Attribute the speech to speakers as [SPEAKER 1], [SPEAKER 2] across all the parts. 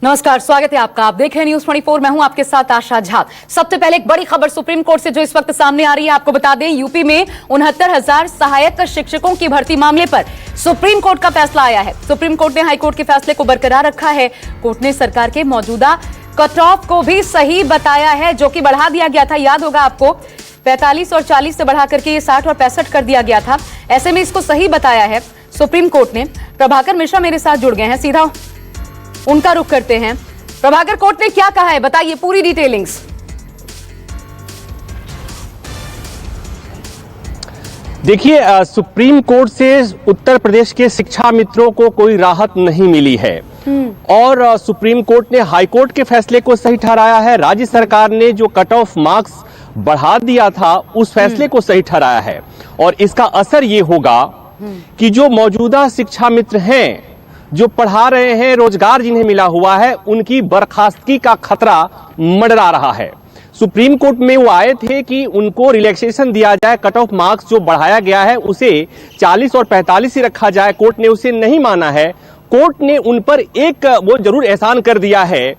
[SPEAKER 1] नमस्कार, स्वागत है आपका। आप देख रहे हैं न्यूज 24। मैं हूं आपके साथ आशा झा। सबसे पहले एक बड़ी खबर सुप्रीम कोर्ट से जो इस वक्त सामने आ रही है। आपको बता दें, यूपी में 69,000 सहायक शिक्षकों की भर्ती मामले पर सुप्रीम कोर्ट का फैसला आया है। सुप्रीम कोर्ट ने हाईकोर्ट के फैसले को बरकरार रखा है। कोर्ट ने सरकार के मौजूदा कट ऑफ को भी सही बताया है, जो कि बढ़ा दिया गया था। याद होगा आपको, 45 और 40 से बढ़ा करके ये 60 और 65 कर दिया गया था। ऐसे में इसको सही बताया है सुप्रीम कोर्ट ने। प्रभाकर मिश्रा मेरे साथ जुड़ गए हैं, सीधा उनका रुख करते हैं। प्रभाकर, कोर्ट ने क्या कहा है, बताइए पूरी डिटेलिंग्स।
[SPEAKER 2] देखिए, सुप्रीम कोर्ट से उत्तर प्रदेश के शिक्षा मित्रों को कोई राहत नहीं मिली है और सुप्रीम कोर्ट ने हाई कोर्ट के फैसले को सही ठहराया है। राज्य सरकार ने जो कट ऑफ मार्क्स बढ़ा दिया था उस फैसले को सही ठहराया है और इसका असर ये होगा कि जो मौजूदा शिक्षा मित्र हैं, जो पढ़ा रहे हैं, रोजगार जिन्हें मिला हुआ है, उनकी बर्खास्तगी का खतरा मंडरा रहा है। सुप्रीम कोर्ट में वो आए थे कि उनको रिलैक्सेशन दिया जाए, कट ऑफ मार्क्स जो बढ़ाया गया है उसे 40 और 45 ही रखा जाए। कोर्ट ने उसे नहीं माना है। कोर्ट ने उन पर एक वो जरूर एहसान कर दिया है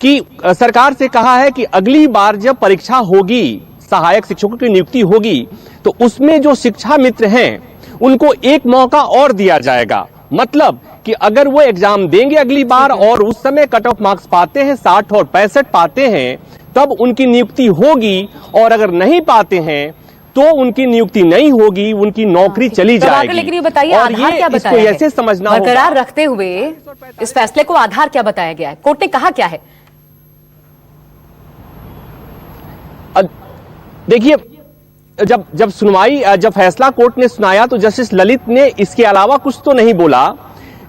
[SPEAKER 2] कि सरकार से कहा है कि अगली बार जब परीक्षा होगी, सहायक शिक्षकों की नियुक्ति होगी, तो उसमें जो शिक्षा मित्र हैं उनको एक मौका और दिया जाएगा। मतलब कि अगर वो एग्जाम देंगे अगली बार और उस समय कट ऑफ मार्क्स पाते हैं, 60 और 65 पाते हैं, तब उनकी नियुक्ति होगी और अगर नहीं पाते हैं तो उनकी नियुक्ति नहीं होगी, उनकी नौकरी चली जाएगी।
[SPEAKER 1] लेकिन ये बताइए, आधार क्या बताया है?
[SPEAKER 2] ऐसे समझना होगा।
[SPEAKER 1] बरकरार रखते हुए इस फैसले को आधार क्या बताया गया है? कोर्ट ने कहा क्या है?
[SPEAKER 2] देखिए, जब फैसला कोर्ट ने सुनाया तो जस्टिस ललित ने इसके अलावा कुछ तो नहीं बोला,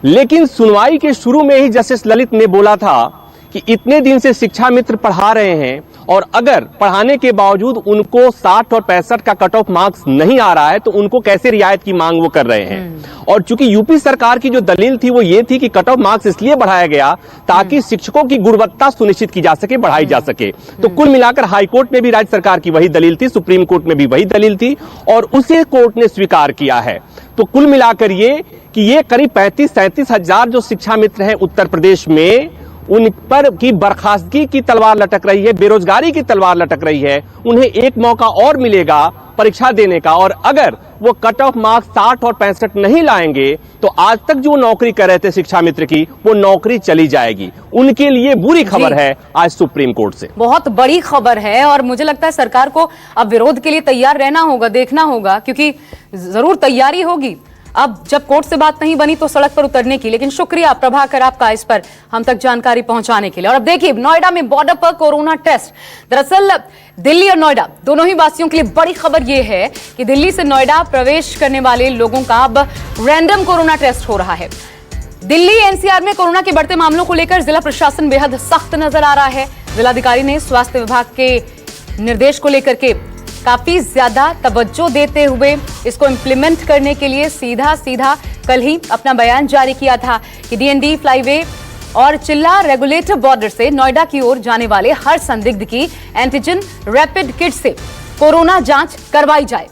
[SPEAKER 2] लेकिन सुनवाई के शुरू में ही जस्टिस ललित ने बोला था कि इतने दिन से शिक्षा मित्र पढ़ा रहे हैं और अगर पढ़ाने के बावजूद उनको 60 और 65 का कट ऑफ मार्क्स नहीं आ रहा है तो उनको कैसे रियायत की मांग वो कर रहे हैं। और चूंकि यूपी सरकार की जो दलील थी वो ये थी कि कट ऑफ मार्क्स इसलिए बढ़ाया गया ताकि शिक्षकों की गुणवत्ता सुनिश्चित की जा सके, बढ़ाई जा सके। तो कुल मिलाकर हाईकोर्ट में भी राज्य सरकार की वही दलील थी, सुप्रीम कोर्ट में भी वही दलील थी और उसे कोर्ट ने स्वीकार किया है। तो कुल मिलाकर ये करीब 35-37 हजार जो शिक्षा मित्र हैं उत्तर प्रदेश में, उन पर की बर्खास्तगी की तलवार लटक रही है, बेरोजगारी की तलवार लटक रही है। उन्हें एक मौका और मिलेगा परीक्षा देने का और अगर वो कट ऑफ मार्क्स 60 और 65 नहीं लाएंगे तो आज तक जो नौकरी कर रहे थे शिक्षा मित्र की, वो नौकरी चली जाएगी। उनके लिए बुरी खबर है आज सुप्रीम कोर्ट से।
[SPEAKER 1] बहुत बड़ी खबर है और मुझे लगता है सरकार को अब विरोध के लिए तैयार रहना होगा, देखना होगा, क्योंकि जरूर तैयारी होगी अब जब कोर्ट से बात नहीं बनी तो सड़क पर उतरने की। लेकिन शुक्रिया प्रभाकर आपका इस पर हम तक जानकारी पहुंचाने के लिए। और अब देखिए, नोएडा में बॉर्डर पर कोरोना टेस्ट। दरअसल दिल्ली और नोएडा दोनों ही वासियों के लिए बड़ी खबर यह है कि दिल्ली से नोएडा प्रवेश करने वाले लोगों का अब रैंडम कोरोना टेस्ट हो रहा है। दिल्ली एनसीआर में कोरोना के बढ़ते मामलों को लेकर जिला प्रशासन बेहद सख्त नजर आ रहा है। जिलाधिकारी ने स्वास्थ्य विभाग के निर्देश को लेकर के काफी ज्यादा तवज्जो देते हुए इसको इंप्लीमेंट करने के लिए सीधा कल ही अपना बयान जारी किया था कि डीएनडी फ्लाईवे और चिल्ला रेगुलेटर बॉर्डर से नोएडा की ओर जाने वाले हर संदिग्ध की एंटीजन रैपिड किट से कोरोना जांच करवाई जाए।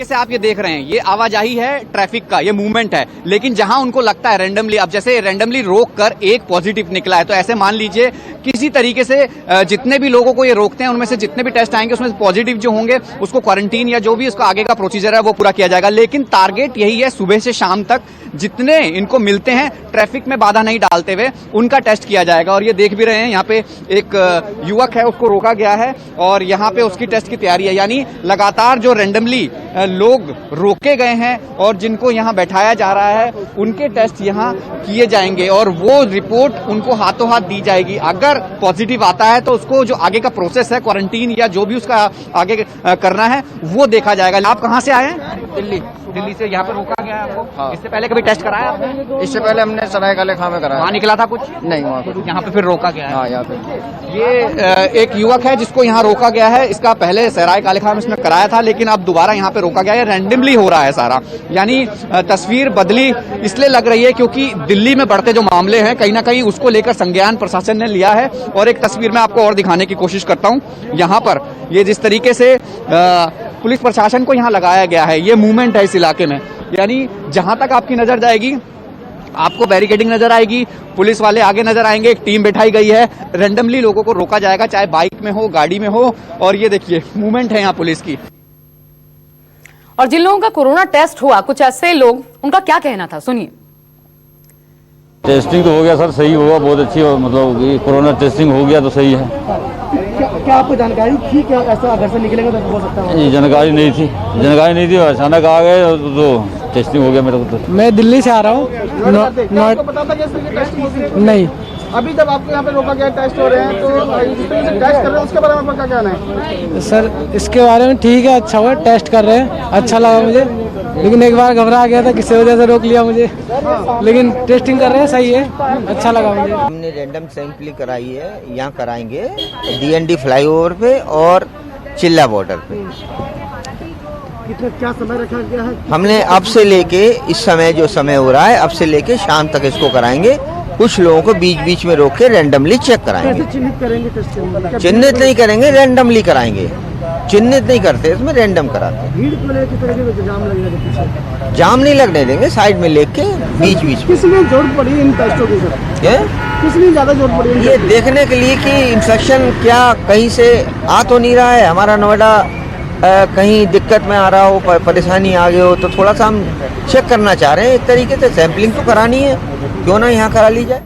[SPEAKER 3] से आप ये देख रहे हैं, ये आवाजाही है ट्रैफिक का, ये मूवमेंट है, लेकिन जहां उनको लगता है रैंडमली, अब जैसे रैंडमली रोक कर एक पॉजिटिव निकला है, तो ऐसे मान लीजिए किसी तरीके से जितने भी लोगों को ये रोकते हैं उनमें से जितने भी टेस्ट आएंगे उसमें पॉजिटिव जो होंगे उसको क्वारंटीन या जो भी उसका आगे का प्रोसीजर है वो पूरा किया जाएगा। लेकिन टारगेट यही है, सुबह से शाम तक जितने इनको मिलते हैं ट्रैफिक में बाधा नहीं डालते हुए उनका टेस्ट किया जाएगा। और ये देख भी रहे हैं, यहाँ पे एक युवक है, उसको रोका गया है और यहाँ पे उसकी टेस्ट की तैयारी है। यानी लगातार जो रैंडमली लोग रोके गए हैं और जिनको यहाँ बैठाया जा रहा है उनके टेस्ट यहाँ किए जाएंगे और वो रिपोर्ट उनको हाथों हाथ दी जाएगी। अगर पॉजिटिव आता है तो उसको जो आगे का प्रोसेस है, क्वारंटीन या जो भी उसका आगे करना है वो देखा जाएगा। आप कहाँ से आए हैं? दिल्ली से। यहाँ पर रोका गया है आपको? हाँ। इससे पहले कभी टेस्ट कराया आपने?
[SPEAKER 4] इससे पहले हमने सराय काले खां में कराया।
[SPEAKER 3] वहाँ निकला था कुछ?
[SPEAKER 4] नहीं, वहाँ कुछ।
[SPEAKER 3] यहाँ पे फिर रोका गया है?
[SPEAKER 4] हाँ, यहाँ पे।
[SPEAKER 3] ये एक युवक है जिसको यहाँ रोका गया है। इसका पहले सराय काले खां में इसमें कराया था, लेकिन अब दोबारा यहाँ पे रोका गया है। रैंडमली हो रहा है सारा, यानी तस्वीर बदली इसलिए लग रही है क्योंकि दिल्ली में बढ़ते जो मामले हैं कहीं ना कहीं उसको लेकर संज्ञान प्रशासन ने लिया है। और एक तस्वीर में आपको और दिखाने की कोशिश करता हूँ। यहाँ पर ये जिस तरीके से पुलिस प्रशासन को यहाँ लगाया गया है, ये मूवमेंट है इस इलाके में, यानी जहां तक आपकी नजर जाएगी आपको बैरिकेडिंग नजर आएगी, पुलिस वाले आगे नजर आएंगे, एक टीम बैठाई गई है, रेंडमली लोगों को रोका जाएगा, चाहे बाइक में हो, गाड़ी में हो। और ये देखिए मूवमेंट है यहाँ पुलिस की।
[SPEAKER 1] और जिन लोगों का कोरोना टेस्ट हुआ, कुछ ऐसे लोग, उनका क्या कहना था, सुनिए।
[SPEAKER 5] टेस्टिंग तो हो गया सर, सही हुआ, बहुत अच्छी, मतलब ये कोरोना टेस्टिंग हो गया तो सही है।
[SPEAKER 6] क्या आपको जानकारी थी क्या ऐसा घर से निकलेगा तो हो सकता है?
[SPEAKER 5] जानकारी नहीं थी, अचानक आ गए तो टेस्टिंग हो गया मेरे को। तो
[SPEAKER 6] मैं दिल्ली से आ रहा हूँ।
[SPEAKER 4] आपको पता था कि इस तरह की टेस्ट होगी?
[SPEAKER 6] नहीं।
[SPEAKER 4] अभी जब आपको यहाँ पे रोका गया, टेस्ट हो रहे हैं, तो जिस तरीके से टेस्ट कर रहे हैं उसके बारे में आपका क्या कहना है?
[SPEAKER 6] सर इसके बारे में ठीक है, अच्छा हुआ टेस्ट कर रहे हैं, अच्छा लगा मुझे, लेकिन एक बार घबरा गया था, किसी वजह से रोक लिया मुझे, लेकिन टेस्टिंग कर रहे हैं, सही है, अच्छा लगा मुझे।
[SPEAKER 7] हमने रैंडम सैंपलिंग कराई है, यहाँ कराएंगे DND फ्लाईओवर पे और चिल्ला बॉर्डर पे।
[SPEAKER 6] क्या समय रखा गया है?
[SPEAKER 7] हमने अब से लेके इस समय जो समय हो रहा है, अब से लेके शाम तक इसको कराएंगे। कुछ लोगों को बीच बीच में रोक के रैंडमली चेक कराएंगे।
[SPEAKER 6] चिन्हित करेंगे टेस्ट?
[SPEAKER 7] चिन्हित नहीं करेंगे, रैंडमली कराएंगे। चिन्हित नहीं करते, इसमें रैंडम कराते हैं।
[SPEAKER 6] भीड़ को लेकर किस तरीके से जाम लगेगा पीछे?
[SPEAKER 7] जाम नहीं लगने देंगे, साइड में लेके बीच बीच में।
[SPEAKER 6] किस लिए जरूरत पड़ी इन टेस्टों की सर? किस लिए ज्यादा जरूरत पड़ी?
[SPEAKER 7] ये देखने के लिए कि इन्फेक्शन क्या कहीं से आ तो नहीं रहा है, हमारा नोएडा कहीं दिक्कत में आ रहा हो, परेशानी आ गई हो, तो थोड़ा सा हम चेक करना चाह रहे हैं। एक तरीके से सैंपलिंग तो करानी है, क्यों ना यहाँ करा ली जाए।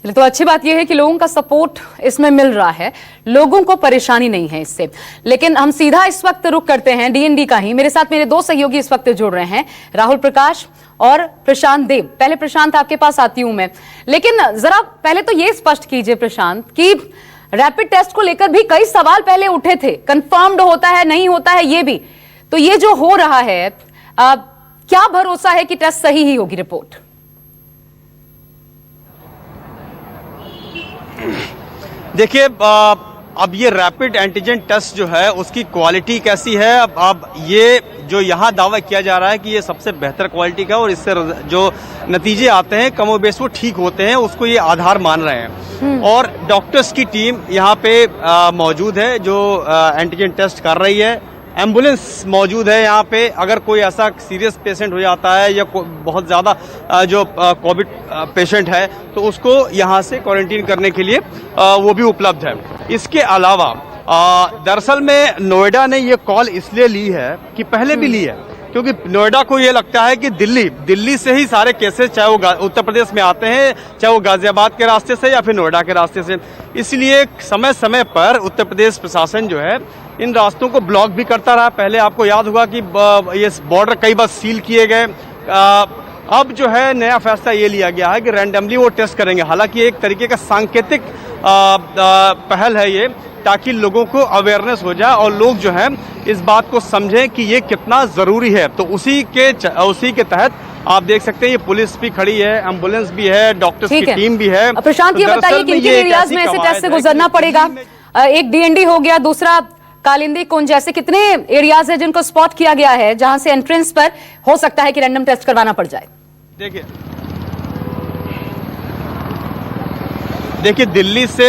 [SPEAKER 1] तो अच्छी बात यह है कि लोगों का सपोर्ट इसमें मिल रहा है, लोगों को परेशानी नहीं है इससे। लेकिन हम सीधा इस वक्त रुख करते हैं DND का ही। मेरे साथ मेरे दो सहयोगी इस वक्त जुड़ रहे हैं, राहुल प्रकाश और प्रशांत देव। पहले प्रशांत आपके पास आती हूं मैं, लेकिन जरा पहले तो ये स्पष्ट कीजिए प्रशांत कि रैपिड टेस्ट को लेकर भी कई सवाल पहले उठे थे, कंफर्म्ड होता है नहीं होता है ये भी, तो ये जो हो रहा है क्या भरोसा है कि टेस्ट सही ही होगी रिपोर्ट?
[SPEAKER 8] देखिए, अब ये रैपिड एंटीजन टेस्ट जो है उसकी क्वालिटी कैसी है, अब ये जो यहाँ दावा किया जा रहा है कि ये सबसे बेहतर क्वालिटी का और इससे जो नतीजे आते हैं कमोबेश वो ठीक होते हैं, उसको ये आधार मान रहे हैं। और डॉक्टर्स की टीम यहाँ पे मौजूद है जो एंटीजन टेस्ट कर रही है। एम्बुलेंस मौजूद है यहाँ पे, अगर कोई ऐसा सीरियस पेशेंट हो जाता है या बहुत ज़्यादा जो कोविड पेशेंट है तो उसको यहाँ से क्वारंटीन करने के लिए वो भी उपलब्ध है। इसके अलावा दरअसल में नोएडा ने ये कॉल इसलिए ली है कि पहले भी ली है, क्योंकि नोएडा को ये लगता है कि दिल्ली से ही सारे केसेस, चाहे वो उत्तर प्रदेश में आते हैं, चाहे वो गाजियाबाद के रास्ते से या फिर नोएडा के रास्ते से। इसलिए समय समय पर उत्तर प्रदेश प्रशासन जो है इन रास्तों को ब्लॉक भी करता रहा। पहले आपको याद होगा कि ये बॉर्डर कई बार सील किए गए। अब जो है नया फैसला ये लिया गया है कि रैंडमली वो टेस्ट करेंगे। हालांकि एक तरीके का सांकेतिक पहल है ये, ताकि लोगों को अवेयरनेस हो जाए और लोग जो है इस बात को समझें कि ये कितना जरूरी है। तो उसी के तहत आप देख सकते हैं ये पुलिस भी खड़ी है, एम्बुलेंस भी है, डॉक्टर्स की टीम भी है।
[SPEAKER 1] प्रशांत, ये बताइए किन किन एरियाज में ऐसे टेस्ट से गुजरना पड़ेगा? एक DND हो गया, दूसरा कालिंदी कुंज, ऐसे कितने एरियाज है जिनको स्पॉट किया गया है जहां से एंट्रेंस पर हो सकता है कि रैंडम टेस्ट करवाना पड़ जाए?
[SPEAKER 8] देखिए दिल्ली से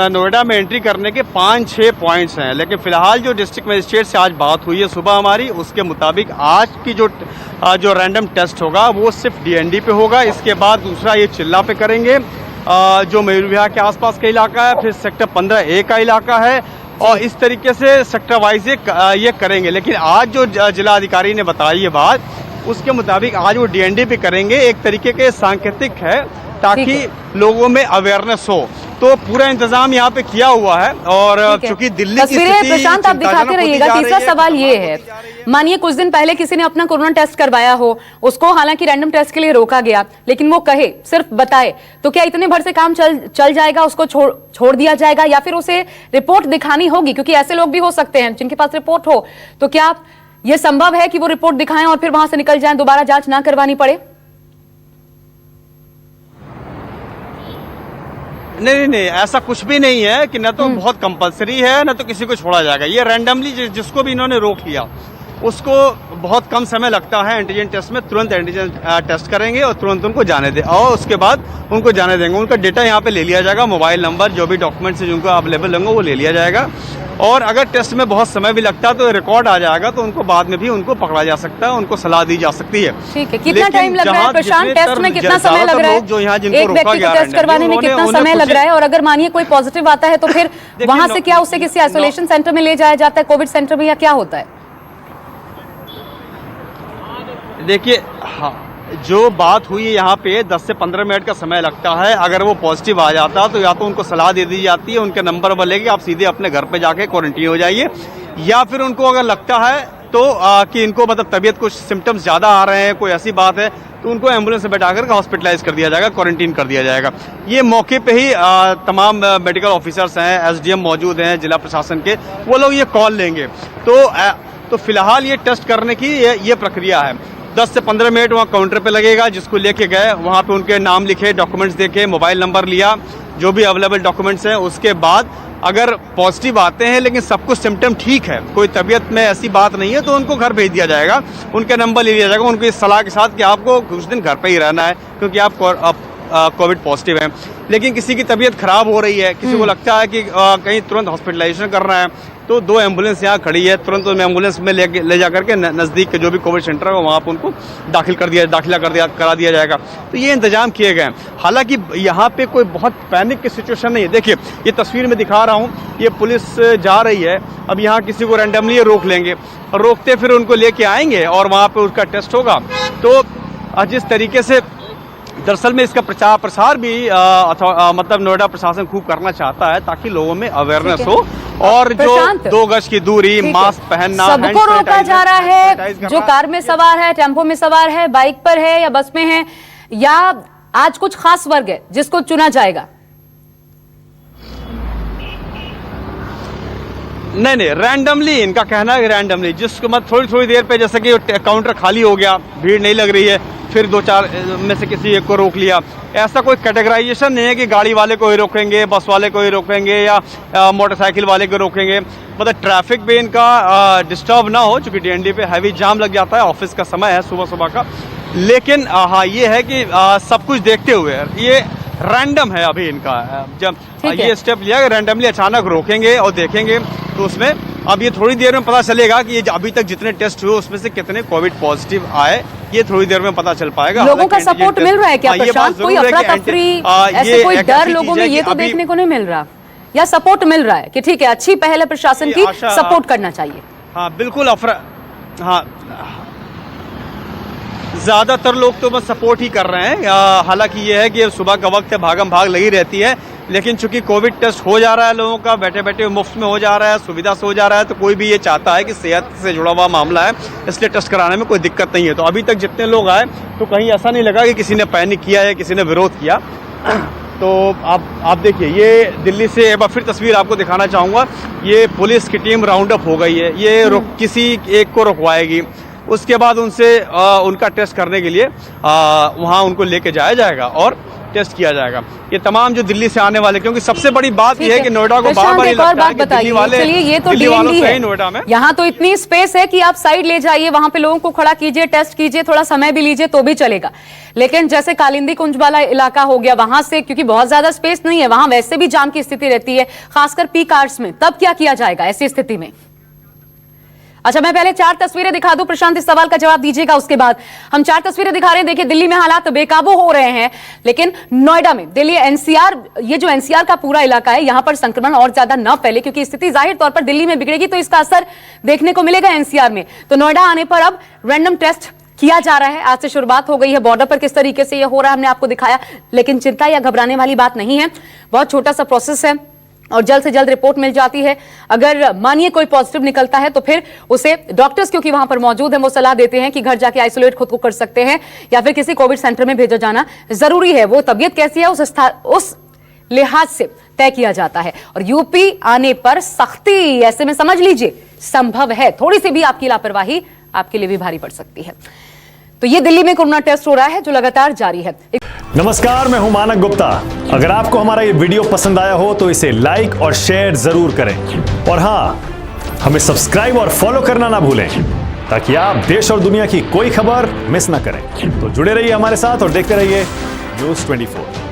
[SPEAKER 8] नोएडा में एंट्री करने के 5-6 पॉइंट्स हैं, लेकिन फिलहाल जो डिस्ट्रिक्ट मजिस्ट्रेट से आज बात हुई है सुबह हमारी, उसके मुताबिक आज की जो रैंडम टेस्ट होगा वो सिर्फ DND पे होगा। इसके बाद दूसरा ये चिल्ला पे करेंगे, जो मयूर विहार के आसपास का इलाका है, फिर सेक्टर 15A का इलाका है, और इस तरीके से सेक्टर वाइज ये करेंगे। लेकिन आज जो जिला अधिकारी ने बताई ये बात, उसके मुताबिक आज वो DND पे करेंगे। एक तरीके के सांकेतिक है ताकि लोगों में अवेयरनेस हो, तो पूरा इंतजाम यहाँ पे किया हुआ है। और चूंकि दिल्ली की स्थिति
[SPEAKER 1] प्रशांत आप दिखाते रहिएगा। तीसरा सवाल ये है, मानिए कुछ दिन पहले किसी ने अपना कोरोना टेस्ट करवाया हो, उसको हालांकि रैंडम टेस्ट के लिए रोका गया, लेकिन वो कहे, सिर्फ बताए, तो क्या इतने भर से काम चल जाएगा, उसको छोड़ दिया जाएगा, या फिर उसे रिपोर्ट दिखानी होगी? क्योंकि ऐसे लोग भी हो सकते हैं जिनके पास रिपोर्ट हो, तो क्या यह संभव है कि वो रिपोर्ट दिखाएं और फिर वहां से निकल जाएं, दोबारा जांच ना करवानी पड़े?
[SPEAKER 8] नहीं, ऐसा कुछ भी नहीं है कि न तो बहुत कंपलसरी है न तो किसी को छोड़ा जाएगा। ये रैंडमली जिसको भी इन्होंने रोक लिया उसको बहुत कम समय लगता है एंटीजन टेस्ट में, तुरंत एंटीजन टेस्ट करेंगे और तुरंत उनको जाने दे, और उसके बाद उनको जाने देंगे। उनका डेटा यहाँ पे ले लिया जाएगा, मोबाइल नंबर, जो भी डॉक्यूमेंट्स जिनको अवेलेबल होंगे वो ले लिया जाएगा, और अगर टेस्ट में बहुत समय भी लगता है तो रिकॉर्ड आ जाएगा, तो उनको बाद में भी उनको पकड़ा जा सकता है, उनको सलाह दी जा सकती है।
[SPEAKER 1] ठीक है, कितना टाइम लग रहा है प्रशांत? टेस्ट में कितना समय लग रहा है?
[SPEAKER 8] जो यहाँ जिनको
[SPEAKER 1] एक
[SPEAKER 8] रोका
[SPEAKER 1] व्यक्ति
[SPEAKER 8] गया
[SPEAKER 1] को टेस्ट करवाने में कितना समय लग रहा है? और अगर मानिए कोई पॉजिटिव आता है तो फिर वहां से क्या उसे किसी आइसोलेशन सेंटर में ले जाया जाता है, कोविड सेंटर में, या क्या होता है?
[SPEAKER 8] देखिए, हाँ, जो बात हुई है यहाँ पे 10 से 15 मिनट का समय लगता है। अगर वो पॉजिटिव आ जाता तो या तो उनको सलाह दे दी जाती है, उनके नंबर पर लेके आप सीधे अपने घर पे जाके क्वारंटीन हो जाइए, या फिर उनको अगर लगता है तो कि इनको मतलब तबीयत कुछ सिम्टम्स ज़्यादा आ रहे हैं, कोई ऐसी बात है, तो उनको एम्बुलेंस में बैठा करके हॉस्पिटलाइज कर दिया जाएगा, क्वारंटीन कर दिया जाएगा। ये मौके पे ही तमाम मेडिकल ऑफिसर्स हैं, एसडीएम मौजूद हैं जिला प्रशासन के, वो लोग ये कॉल लेंगे। तो फिलहाल ये टेस्ट करने की ये प्रक्रिया है। 10 से 15 मिनट वहाँ काउंटर पे लगेगा, जिसको लेके गए वहाँ पे उनके नाम लिखे, डॉक्यूमेंट्स देखे, मोबाइल नंबर लिया, जो भी अवेलेबल डॉक्यूमेंट्स हैं, उसके बाद अगर पॉजिटिव आते हैं लेकिन सब कुछ सिम्टम ठीक है, कोई तबीयत में ऐसी बात नहीं है, तो उनको घर भेज दिया जाएगा, उनका नंबर ले लिया जाएगा, उनकी इस सलाह के साथ कि आपको कुछ दिन घर पे ही रहना है क्योंकि आप कोविड पॉजिटिव है। लेकिन किसी की तबीयत खराब हो रही है, किसी को लगता है कि कहीं तुरंत हॉस्पिटलाइजेशन करना है, तो 2 एम्बुलेंस यहाँ खड़ी है, तुरंत उन एम्बुलेंस में ले जा करके नज़दीक के जो भी कोविड सेंटर है वहाँ पर उनको दाखिला करा दिया जाएगा। तो ये इंतजाम किए गए हैं। हालांकि यहाँ पे कोई बहुत पैनिक की सिचुएशन नहीं है। देखिए, ये तस्वीर में दिखा रहा हूँ, ये पुलिस जा रही है, अब यहाँ किसी को रैंडमली रोक लेंगे, और रोकते फिर उनको लेके आएंगे और वहाँ पे उसका टेस्ट होगा। तो जिस तरीके से दरअसल में इसका प्रचार प्रसार भी मतलब नोएडा प्रशासन खूब करना चाहता है, ताकि लोगों में अवेयरनेस हो, और जो 2 गज की दूरी, मास्क पहनना,
[SPEAKER 1] सबको रोका जा रहा है, जो कार में सवार है, टेम्पो में सवार है, बाइक पर है या बस में है, या आज कुछ खास वर्ग है जिसको चुना जाएगा?
[SPEAKER 8] नहीं, रैंडमली, इनका कहना है रैंडमली, जिसको मत थोड़ी देर पे, जैसे कि काउंटर खाली हो गया, भीड़ नहीं लग रही है, फिर 2-4 में से किसी एक को रोक लिया। ऐसा कोई कैटेगराइजेशन नहीं है कि गाड़ी वाले को ही रोकेंगे, बस वाले को ही रोकेंगे, या मोटरसाइकिल वाले को रोकेंगे। मतलब ट्रैफिक भी इनका डिस्टर्ब ना हो, चूंकि डीएनडी पे हैवी जाम लग जाता है, ऑफिस का समय है सुबह का। लेकिन हाँ, ये है कि सब कुछ देखते हुए ये रैंडम है अभी इनका, जब ये स्टेप लिया रैंडमली, अचानक रोकेंगे और देखेंगे, तो उसमें अब ये थोड़ी देर में पता चलेगा कि ये अभी तक जितने टेस्ट हुए उसमें से कितने कोविड पॉजिटिव आए, ये थोड़ी देर में पता चल पाएगा।
[SPEAKER 1] लोगों का सपोर्ट मिल रहा है क्या प्रशांत? कोई अफरा तफरी, ऐसे कोई डर लोगों में ये तो देखने को नहीं मिल रहा, या सपोर्ट मिल रहा है कि ठीक है, अच्छी पहल है प्रशासन की, सपोर्ट करना चाहिए?
[SPEAKER 8] हाँ बिल्कुल, हाँ, ज्यादातर लोग तो बस सपोर्ट ही कर रहे हैं। हालांकि ये है कि सुबह का वक्त है, भागम भाग लगी रहती है, लेकिन चूंकि कोविड टेस्ट हो जा रहा है लोगों का, बैठे बैठे मुफ्त में हो जा रहा है, सुविधा से हो जा रहा है, तो कोई भी ये चाहता है कि सेहत से जुड़ा हुआ मामला है, इसलिए टेस्ट कराने में कोई दिक्कत नहीं है। तो अभी तक जितने लोग आए, तो कहीं ऐसा नहीं लगा कि किसी ने पैनिक किया है, किसी ने विरोध किया। तो आप देखिए, ये दिल्ली से एक बार फिर तस्वीर आपको दिखाना चाहूँगा, ये पुलिस की टीम राउंड अप हो गई है, ये किसी एक को रुकवाएगी, उसके बाद उनसे उनका टेस्ट करने के लिए वहाँ उनको लेके जाया जाएगा और टेस्ट किया जाएगा। ये तमाम जो दिल्ली से आने वाले, क्योंकि सबसे बड़ी बात यह है कि नोएडा को बार-बार ये लगता है कि दिल्ली वाले,
[SPEAKER 1] चलिए ये तो
[SPEAKER 8] दिल्ली वालों से ही
[SPEAKER 1] नोएडा में, यहाँ तो इतनी स्पेस है कि आप साइड ले जाइए, वहां पे लोगों को खड़ा कीजिए, टेस्ट कीजिए, थोड़ा समय भी लीजिए तो भी चलेगा। लेकिन जैसे कालिंदी कुंज वाला इलाका हो गया, वहां से क्योंकि बहुत ज्यादा स्पेस नहीं है, वहां वैसे भी जाम की स्थिति रहती है, खासकर पीक आवर्स में, तब क्या किया जाएगा ऐसी स्थिति में? अच्छा, मैं पहले 4 तस्वीरें दिखा दूं, प्रशांत इस सवाल का जवाब दीजिएगा, उसके बाद हम 4 तस्वीरें दिखा रहे हैं। देखिए, दिल्ली में हालात बेकाबू हो रहे हैं, लेकिन नोएडा में, दिल्ली एनसीआर, ये जो एनसीआर का पूरा इलाका है, यहां पर संक्रमण और ज्यादा न फैले, क्योंकि स्थिति जाहिर तौर पर दिल्ली में बिगड़ेगी तो इसका असर देखने को मिलेगा एनसीआर में। तो नोएडा आने पर अब रैंडम टेस्ट किया जा रहा है, आज से शुरुआत हो गई है। बॉर्डर पर किस तरीके से यह हो रहा है हमने आपको दिखाया, लेकिन चिंता या घबराने वाली बात नहीं है, बहुत छोटा सा प्रोसेस है और जल्द से जल्द रिपोर्ट मिल जाती है। अगर मानिए कोई पॉजिटिव निकलता है तो फिर उसे डॉक्टर्स, क्योंकि वहां पर मौजूद हैं, वो सलाह देते हैं कि घर जाके आइसोलेट खुद को कर सकते हैं या फिर किसी कोविड सेंटर में भेजा जाना जरूरी है। वो तबीयत कैसी है उस लिहाज से तय किया जाता है। और यूपी आने पर सख्ती, ऐसे में समझ लीजिए संभव है थोड़ी सी भी आपकी लापरवाही आपके लिए भी भारी पड़ सकती है। तो ये दिल्ली में कोरोना टेस्ट हो रहा है जो लगातार जारी है।
[SPEAKER 9] नमस्कार, मैं हूं मानक गुप्ता। अगर आपको हमारा ये वीडियो पसंद आया हो तो इसे लाइक और शेयर जरूर करें, और हां, हमें सब्सक्राइब और फॉलो करना ना भूलें ताकि आप देश और दुनिया की कोई खबर मिस ना करें। तो जुड़े रहिए हमारे साथ और देखते रहिए न्यूज़ 24।